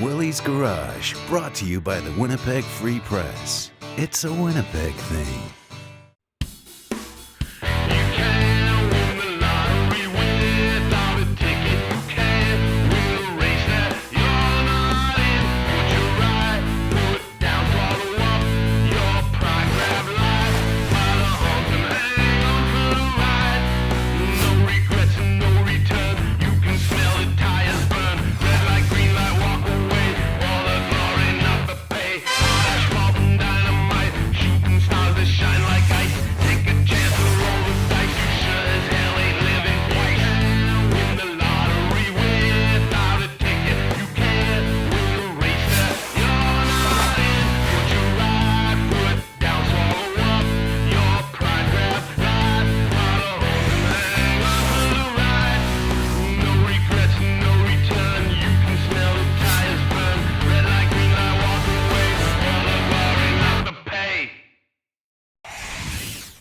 Willie's Garage, brought to you by the Winnipeg Free Press. It's a Winnipeg thing.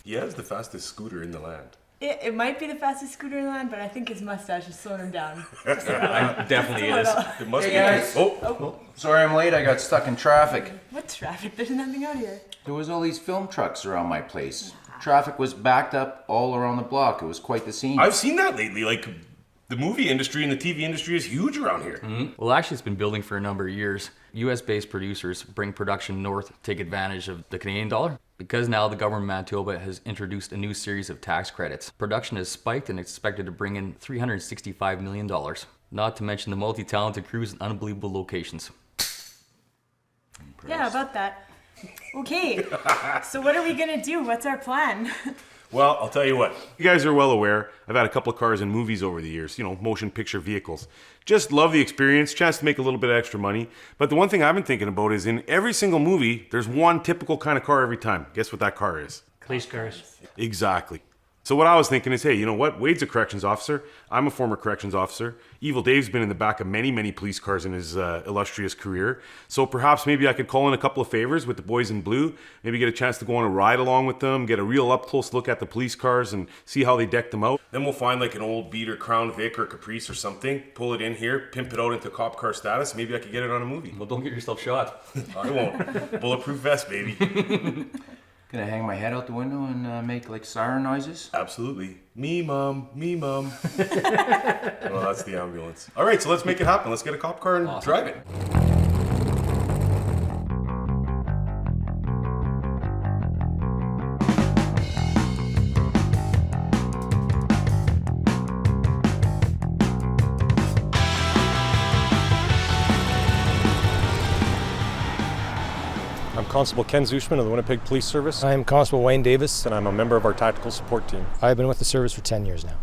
He has the fastest scooter in the land. It might be the fastest scooter in the land, but I think his mustache is slowing him down. It definitely is. It must Hey be. guys. Oh. Sorry I'm late, I got stuck in traffic. What traffic? There's nothing out here. There was all these film trucks around my place. Traffic was backed up all around the block. It was quite the scene. I've seen that lately. Like, the movie industry and the TV industry is huge around here. Well, actually, it's been building for a number of years. US-based producers bring production north to take advantage of the Canadian dollar. Because now the government of Manitoba has introduced a new series of tax credits. Production has spiked and expected to bring in $365 million. Not to mention the multi-talented crews and unbelievable locations. Yeah, about that. Okay, so what are we gonna do? What's our plan? Well, I'll tell you what. You guys are well aware, I've had a couple of cars in movies over the years, motion picture vehicles. Just love the experience, chance to make a little bit of extra money. But the one thing I've been thinking about is in every single movie, there's one typical kind of car every time. Guess what that car is? Police cars. Exactly. So what I was thinking is, hey, you know what? Wade's a corrections officer. I'm a former corrections officer. Evil Dave's been in the back of many, many police cars in his illustrious career. So perhaps maybe I could call in a couple of favors with the boys in blue, maybe get a chance to go on a ride along with them, get a real up-close look at the police cars and see how they deck them out. Then we'll find like an old beater Crown Vic or Caprice or something, pull it in here, pimp it out into cop car status. Maybe I could get it on a movie. Well, don't get yourself shot. I won't. Bulletproof vest, baby. Gonna hang my head out the window and make like siren noises? Absolutely. Me, mom. Me, mom. Well, that's the ambulance. All right, so let's make it happen. Let's get a cop car and drive it. Constable Ken Zushman of the Winnipeg Police Service. I'm Constable Wayne Davis. And I'm a member of our tactical support team. I've been with the service for 10 years now.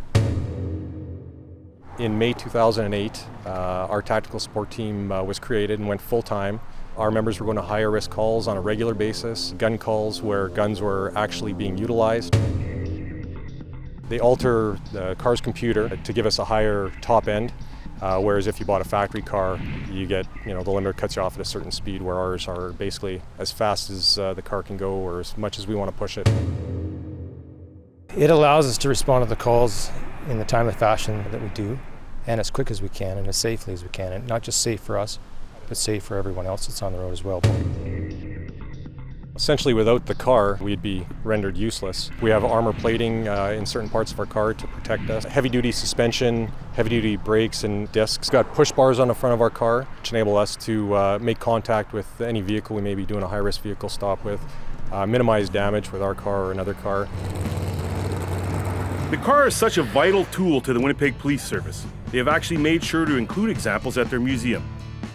In May 2008, our tactical support team was created and went full-time. Our members were going to higher risk calls on a regular basis, gun calls where guns were actually being utilized. They alter the car's computer to give us a higher top end. Whereas if you bought a factory car, you get, the limiter cuts you off at a certain speed, where ours are basically as fast as the car can go or as much as we want to push it. It allows us to respond to the calls in the timely fashion that we do, and as quick as we can and as safely as we can. And not just safe for us, but safe for everyone else that's on the road as well. Essentially, without the car, we'd be rendered useless. We have armor plating in certain parts of our car to protect us. Heavy-duty suspension, heavy-duty brakes and discs. We've got push bars on the front of our car, which enable us to make contact with any vehicle we may be doing a high-risk vehicle stop with, minimize damage with our car or another car. The car is such a vital tool to the Winnipeg Police Service. They have actually made sure to include examples at their museum.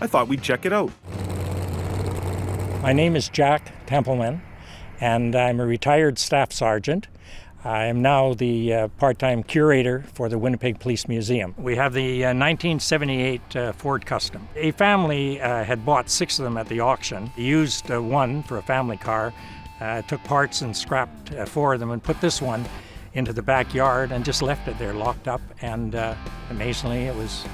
I thought we'd check it out. My name is Jack Templeman, and I'm a retired staff sergeant. I am now the part-time curator for the Winnipeg Police Museum. We have the 1978 Ford Custom. A family had bought 6 of them at the auction. They used one for a family car, took parts and scrapped 4 of them and put this one into the backyard and just left it there locked up, and amazingly it was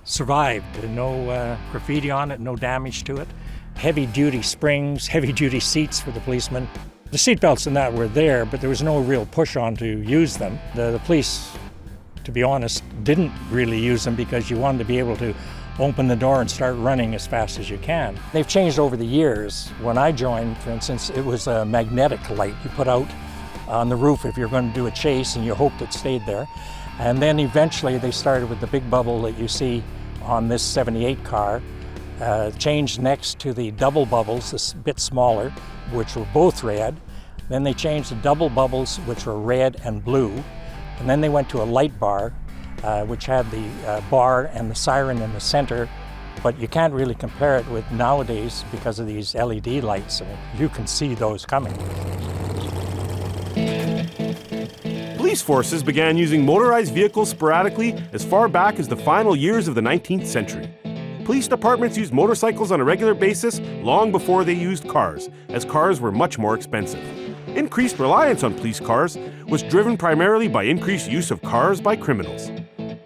survived. No graffiti on it, no damage to it. Heavy-duty springs, heavy-duty seats for the policemen. The seat belts and that were there, but there was no real push on to use them. The police, to be honest, didn't really use them because you wanted to be able to open the door and start running as fast as you can. They've changed over the years. When I joined, for instance, it was a magnetic light you put out on the roof if you're going to do a chase and you hoped it stayed there. And then eventually they started with the big bubble that you see on this 78 car, changed next to the double bubbles, this bit smaller, which were both red. Then they changed the double bubbles, which were red and blue. And then they went to a light bar, which had the bar and the siren in the center, but you can't really compare it with nowadays because of these LED lights. I mean, you can see those coming. Police forces began using motorized vehicles sporadically as far back as the final years of the 19th century. Police departments used motorcycles on a regular basis long before they used cars, as cars were much more expensive. Increased reliance on police cars was driven primarily by increased use of cars by criminals.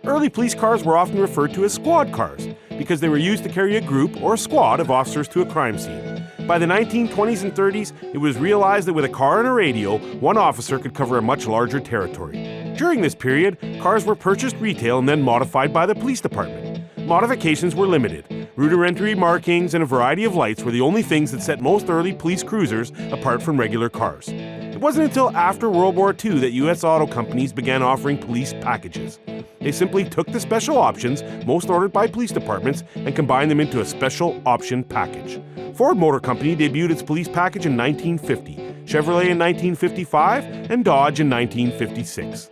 Early police cars were often referred to as squad cars because they were used to carry a group or a squad of officers to a crime scene. By the 1920s and 30s, it was realized that with a car and a radio, one officer could cover a much larger territory. During this period, cars were purchased retail and then modified by the police department. Modifications were limited. Rudimentary markings and a variety of lights were the only things that set most early police cruisers apart from regular cars. It wasn't until after World War II that U.S. auto companies began offering police packages. They simply took the special options, most ordered by police departments, and combined them into a special option package. Ford Motor Company debuted its police package in 1950, Chevrolet in 1955, and Dodge in 1956.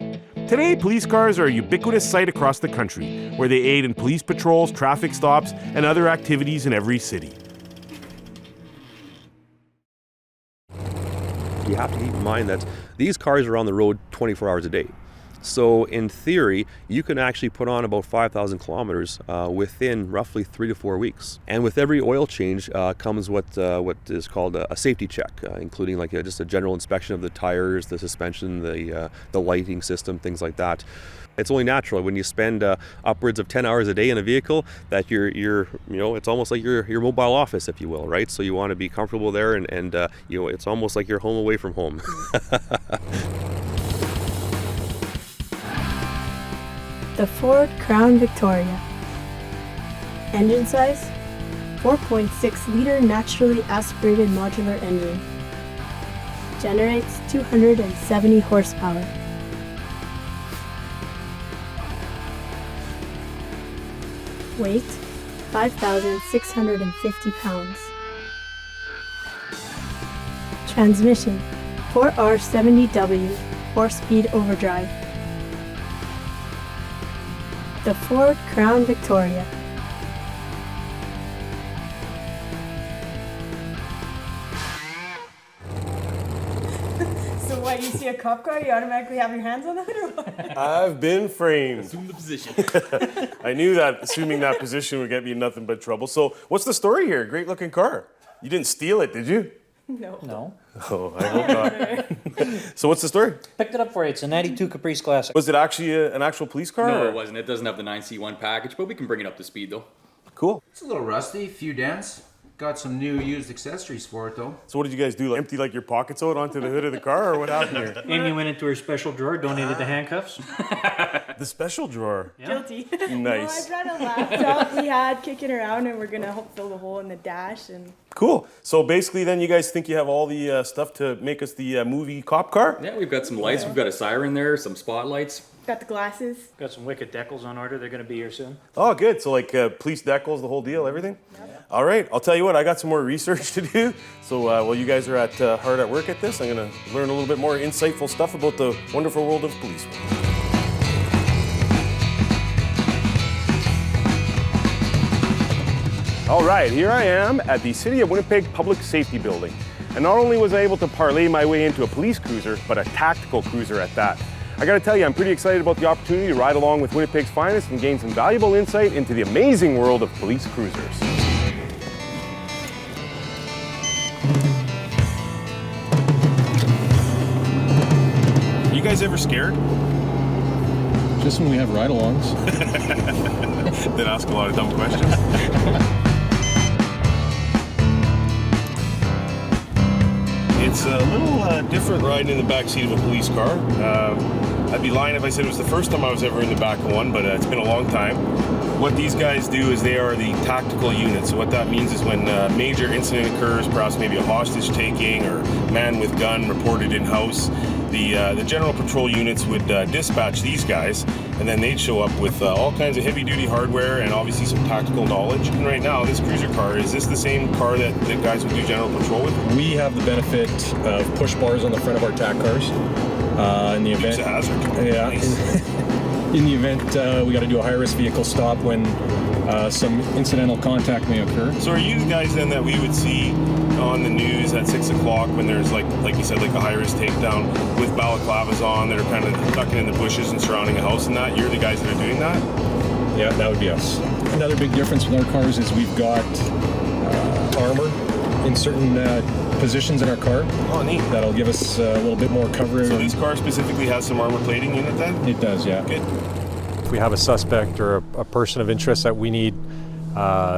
Today, police cars are a ubiquitous sight across the country, where they aid in police patrols, traffic stops, and other activities in every city. You have to keep in mind that these cars are on the road 24 hours a day. So in theory, you can actually put on about 5,000 kilometers within roughly 3 to 4 weeks. And with every oil change comes what is called a safety check, including like just a general inspection of the tires, the suspension, the lighting system, things like that. It's only natural when you spend upwards of 10 hours a day in a vehicle that you're it's almost like your mobile office, if you will, right? So you want to be comfortable there, and it's almost like you're home away from home. The Ford Crown Victoria. Engine size, 4.6-liter naturally aspirated modular engine. Generates 270 horsepower. Weight, 5,650 pounds. Transmission, 4R70W, 4-speed overdrive. The Ford Crown Victoria. So what, you see a cop car, you automatically have your hands on it or what? I've been framed. Assume the position. I knew that assuming that position would get me in nothing but trouble. So what's the story here? Great looking car. You didn't steal it, did you? No. Oh, I hope not. So what's the story? Picked it up for you. It's a 92 Caprice Classic. Was it actually an actual police car? No, or? it wasn't. It doesn't have the 9C1 package, but we can bring it up to speed though. Cool. It's a little rusty, few dents. Got some new used accessories for it though. So what did you guys do? Like, empty like your pockets out onto the hood of the car, or what happened here? Amy went into her special drawer, donated the handcuffs. The special drawer. Yeah. Guilty. Nice. No, I brought a laptop we had kicking around and we're gonna help fill the hole in the dash and. Cool. So basically, then you guys think you have all the stuff to make us the movie cop car? Yeah, we've got some lights. We've got a siren there, some spotlights. Got the glasses. Got some wicked decals on order. They're going to be here soon. Oh, good. So like police decals, the whole deal, everything? Yep. All right. I'll tell you what, I got some more research to do. So while you guys are hard at work at this, I'm going to learn a little bit more insightful stuff about the wonderful world of police. All right, here I am at the City of Winnipeg Public Safety Building. And not only was I able to parlay my way into a police cruiser, but a tactical cruiser at that. I gotta tell you, I'm pretty excited about the opportunity to ride along with Winnipeg's finest and gain some valuable insight into the amazing world of police cruisers. You guys ever scared? Just when we have ride-alongs. Then ask a lot of dumb questions. It's a little different riding in the back seat of a police car. I'd be lying if I said it was the first time I was ever in the back of one, but it's been a long time. What these guys do is they are the tactical unit. So what that means is when a major incident occurs, perhaps maybe a hostage taking or man with gun reported in-house, the general patrol units would dispatch these guys, and then they'd show up with all kinds of heavy-duty hardware and obviously some tactical knowledge. And right now, this cruiser car, is this the same car that the guys would do general patrol with? We have the benefit of push bars on the front of our TAC cars. In the event, It's a hazard. yeah. Nice. In the event we got to do a high-risk vehicle stop when some incidental contact may occur. So are you the guys then that we would see on the news at 6 o'clock when there's like you said, like a high-risk takedown with balaclavas on that are kind of ducking in the bushes and surrounding a house and that? You're the guys that are doing that? Yeah, that would be us. Another big difference with our cars is we've got armor in certain positions in our car. Oh, neat. That'll give us a little bit more coverage. So this car specifically has some armor plating in it then? It does, yeah. Good. If we have a suspect or a person of interest that we need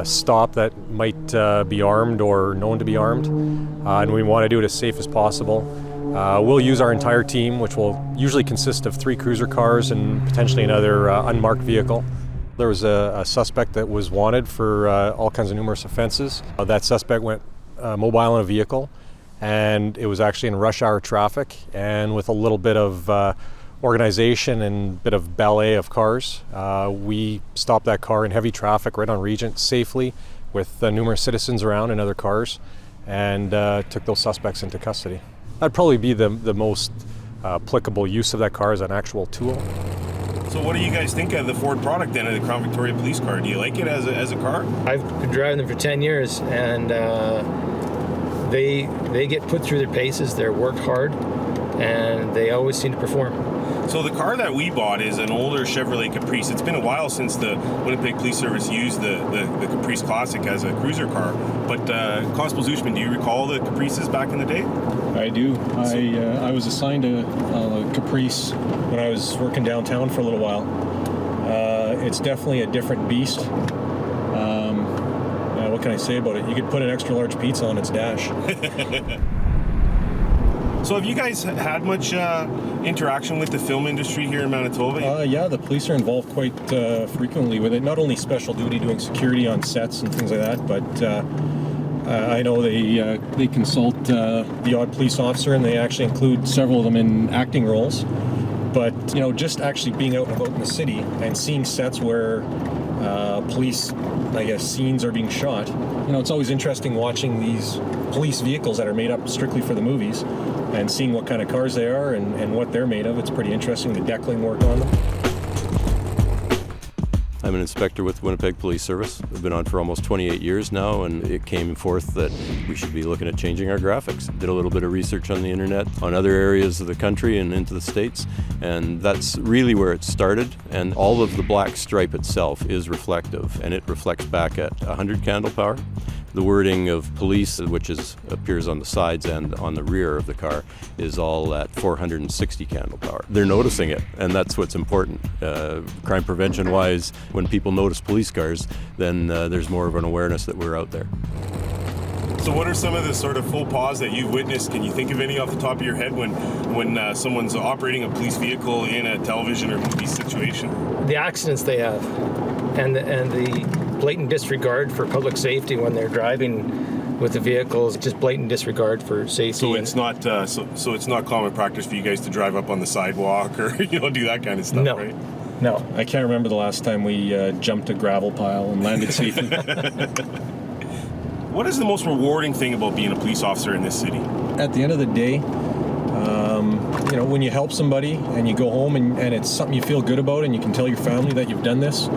stop that might be armed or known to be armed, and we want to do it as safe as possible, we'll use our entire team, which will usually consist of 3 cruiser cars and potentially another unmarked vehicle. There was a suspect that was wanted for all kinds of numerous offenses. That suspect went mobile in a vehicle, and it was actually in rush hour traffic, and with a little bit of organization and a bit of ballet of cars, we stopped that car in heavy traffic right on Regent safely with numerous citizens around and other cars, and took those suspects into custody. That'd probably be the most applicable use of that car as an actual tool. So what do you guys think of the Ford product then, of the Crown Victoria police car? Do you like it as a car? I've been driving them for 10 years, and they get put through their paces. They're worked hard, and they always seem to perform. So the car that we bought is an older Chevrolet Caprice. It's been a while since the Winnipeg Police Service used the Caprice Classic as a cruiser car. But Constable Zushman, do you recall the Caprices back in the day? I do. I was assigned a Caprice when I was working downtown for a little while. It's definitely a different beast. What can I say about it? You could put an extra large pizza on its dash. So have you guys had much interaction with the film industry here in Manitoba? Yeah, the police are involved quite frequently with it. Not only special duty doing security on sets and things like that, but I know they consult the odd police officer, and they actually include several of them in acting roles. But just actually being out and about in the city and seeing sets where police, I guess, scenes are being shot. It's always interesting watching these police vehicles that are made up strictly for the movies and seeing what kind of cars they are and what they're made of. It's pretty interesting, the deckling work on them. I'm an inspector with Winnipeg Police Service. I've been on for almost 28 years now, and it came forth that we should be looking at changing our graphics. Did a little bit of research on the internet, on other areas of the country and into the States, and that's really where it started. And all of the black stripe itself is reflective, and it reflects back at 100 candle power. The wording of police, which appears on the sides and on the rear of the car, is all at 460 candle power. They're noticing it, and that's what's important. Crime prevention-wise, when people notice police cars, then there's more of an awareness that we're out there. So what are some of the sort of faux pas that you've witnessed? Can you think of any off the top of your head when someone's operating a police vehicle in a television or movie situation? The accidents they have, and the blatant disregard for public safety when they're driving with the vehicles, just blatant disregard for safety. So it's not so it's not common practice for you guys to drive up on the sidewalk or do that kind of stuff, No. right? No, I can't remember the last time we jumped a gravel pile and landed safely. What is the most rewarding thing about being a police officer in this city? At the end of the day, when you help somebody and you go home and it's something you feel good about and you can tell your family that you've done this,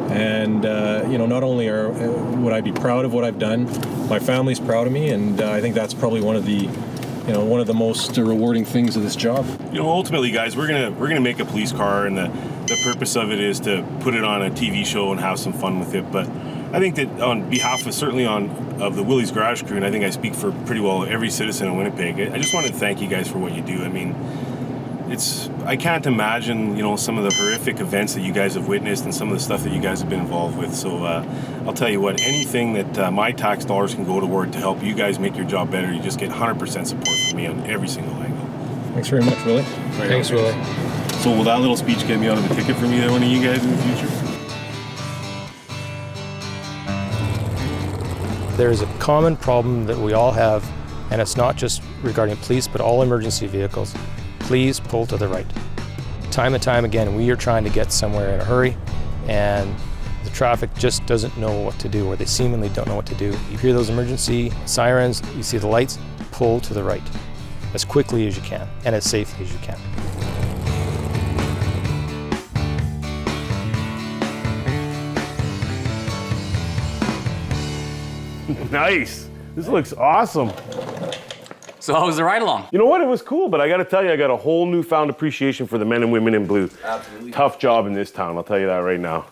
and not only would I be proud of what I've done, my family's proud of me, and I think that's probably one of the most rewarding things of this job. Ultimately, guys, we're gonna make a police car, and the purpose of it is to put it on a TV show and have some fun with it. But I think that on behalf of the WILLY'S Garage crew, and I think I speak for pretty well every citizen in Winnipeg, I just want to thank you guys for what you do. I mean, I can't imagine, some of the horrific events that you guys have witnessed and some of the stuff that you guys have been involved with. So I'll tell you what, anything that my tax dollars can go toward to help you guys make your job better, you just get 100% support from me on every single angle. Thanks very much, Willie. Thanks, Willie. So will that little speech get me out of a ticket for me, one of you guys in the future? There's a common problem that we all have, and it's not just regarding police, but all emergency vehicles. Please pull to the right. Time and time again, we are trying to get somewhere in a hurry, and the traffic just doesn't know what to do, or they seemingly don't know what to do. You hear those emergency sirens, you see the lights, pull to the right as quickly as you can and as safely as you can. Nice. This looks awesome. So how was the ride along? You know what? It was cool, but I got to tell you, I got a whole newfound appreciation for the men and women in blue. Absolutely. Tough job in this town, I'll tell you that right now.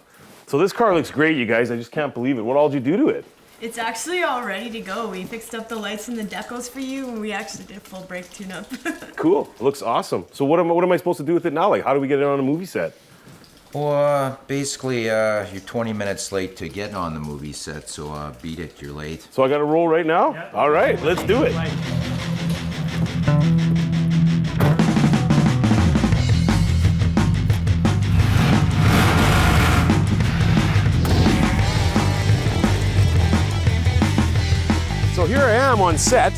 So this car looks great, you guys. I just can't believe it. What all did you do to it? It's actually all ready to go. We fixed up the lights and the decals for you, and we actually did a full brake tune-up. Cool. It looks awesome. So what am I supposed to do with it now? Like, how do we get it on a movie set? Well, basically, you're 20 minutes late to get on the movie set, so beat it, you're late. So I got to roll right now? Yeah. All right, let's do it. So here I am on set.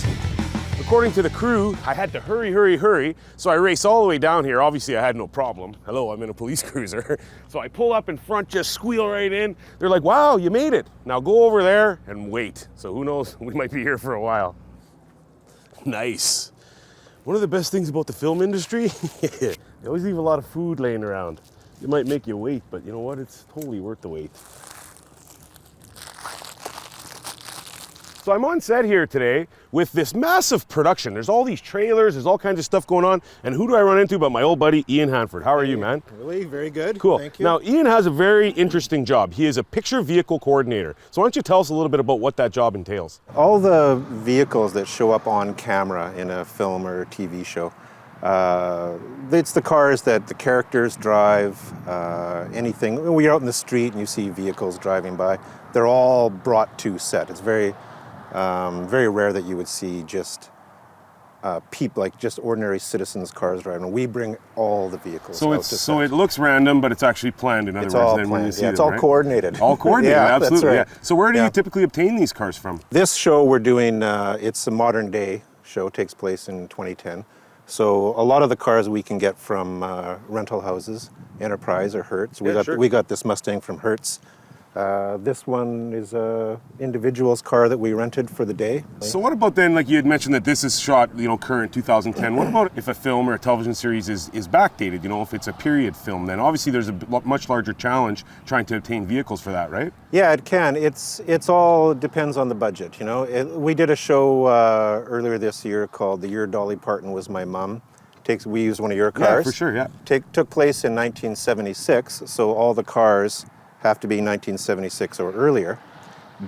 According to the crew, I had to hurry, so I race all the way down here. Obviously, I had no problem. Hello, I'm in a police cruiser. So I pull up in front, just squeal right in. They're like, wow, you made it. Now go over there and wait. So who knows, we might be here for a while. Nice. One of the best things about the film industry, they always leave a lot of food laying around. It might make you wait, but you know what? It's totally worth the wait. So I'm on set here today with this massive production. There's all these trailers, there's all kinds of stuff going on. And who do I run into but my old buddy, Ian Hanford. How are you, man? Really, very good. Cool. Thank you. Now, Ian has a very interesting job. He is a picture vehicle coordinator. So why don't you tell us a little bit about what that job entails? All the vehicles that show up on camera in a film or a TV show, it's the cars that the characters drive, anything. When you're out in the street and you see vehicles driving by, they're all brought to set. It's very rare that you would see just people, like just ordinary citizens' cars driving. We bring all the vehicles. So it looks random, but it's actually planned. In other it's words, all then when planned. you see Yeah, it's them, all right? coordinated. All coordinated, Yeah, absolutely. that's right. Yeah. So where do Yeah. you typically obtain these cars from? This show we're doing, it's a modern day show, takes place in 2010. So a lot of the cars we can get from rental houses, Enterprise or Hertz. We got this Mustang from Hertz. This one is a individual's car that we rented for the day. So what about then, like you had mentioned that this is shot, current 2010. What about if a film or a television series is backdated, if it's a period film, then obviously there's a much larger challenge trying to obtain vehicles for that, right? Yeah, it can. It's all depends on the budget, we did a show earlier this year called The Year Dolly Parton Was My Mom. We used one of your cars. Yeah, for sure, yeah. Took place in 1976, so all the cars have to be 1976 or earlier.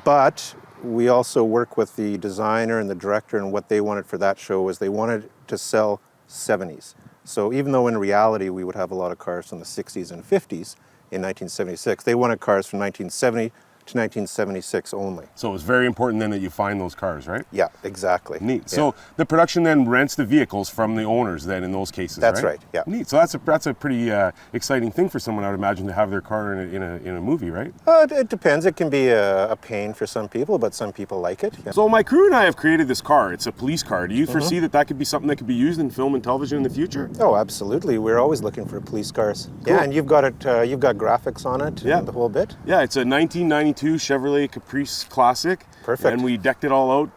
But we also work with the designer and the director, and what they wanted for that show was they wanted to sell 70s. So even though in reality we would have a lot of cars from the 60s and 50s in 1976, they wanted cars from 1970 to 1976 only. So it's very important then that you find those cars, right? Yeah, exactly. Neat. Yeah. So the production then rents the vehicles from the owners then in those cases, That's right, yeah. Neat. So that's a pretty exciting thing for someone, I would imagine, to have their car in a movie, right? It depends. It can be a pain for some people, but some people like it. Yeah. So my crew and I have created this car. It's a police car. Do you foresee that could be something that could be used in film and television in the future? Oh, absolutely. We're always looking for police cars. Cool. Yeah, and you've got it. You've got graphics on it. Yeah. And the whole bit. Yeah, it's a 1992 Chevrolet Caprice Classic. Perfect. And we decked it all out,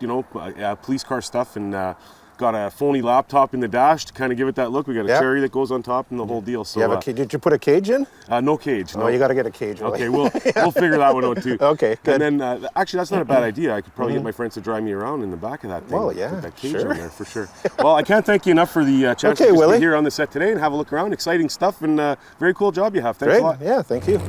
police car stuff, and got a phony laptop in the dash to kind of give it that look. We got a cherry that goes on top and the whole deal. So did you put a cage in? No cage. No. Oh, you got to get a cage. Really. Okay, we'll figure that one out too. Okay, good. And then actually, that's not a bad idea. I could probably get my friends to drive me around in the back of that thing. Well, yeah, put that cage sure. in there for sure. Well, I can't thank you enough for the chance to Willie. be here on the set today and have a look around. Exciting stuff and very cool job you have. Thanks a lot. Yeah, thank you.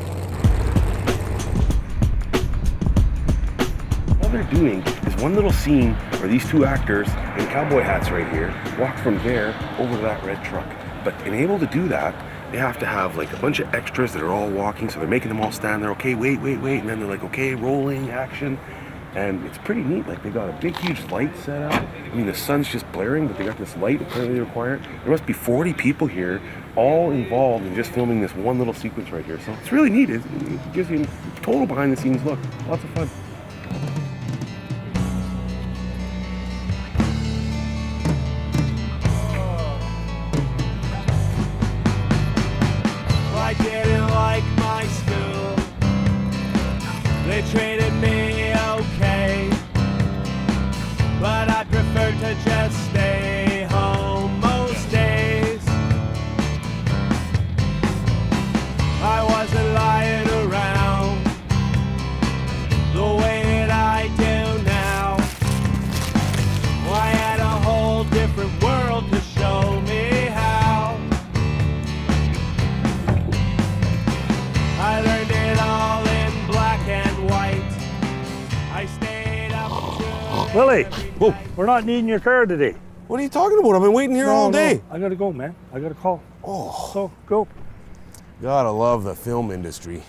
All they're doing is one little scene where these two actors in cowboy hats right here walk from there over to that red truck. But in able to do that, they have to have like a bunch of extras that are all walking, so they're making them all stand there. Okay, wait, and then they're like, okay, rolling, action. And it's pretty neat. Like, they got a big, huge light set up. I mean, the sun's just blaring, but they got this light apparently required. There must be 40 people here, all involved in just filming this one little sequence right here. So it's really neat. It gives you a total behind-the-scenes look. Lots of fun. Willie, we're not needing your car today. What are you talking about? I've been waiting here all day. I gotta go, man. I got a call. Oh. So, go. Gotta love the film industry.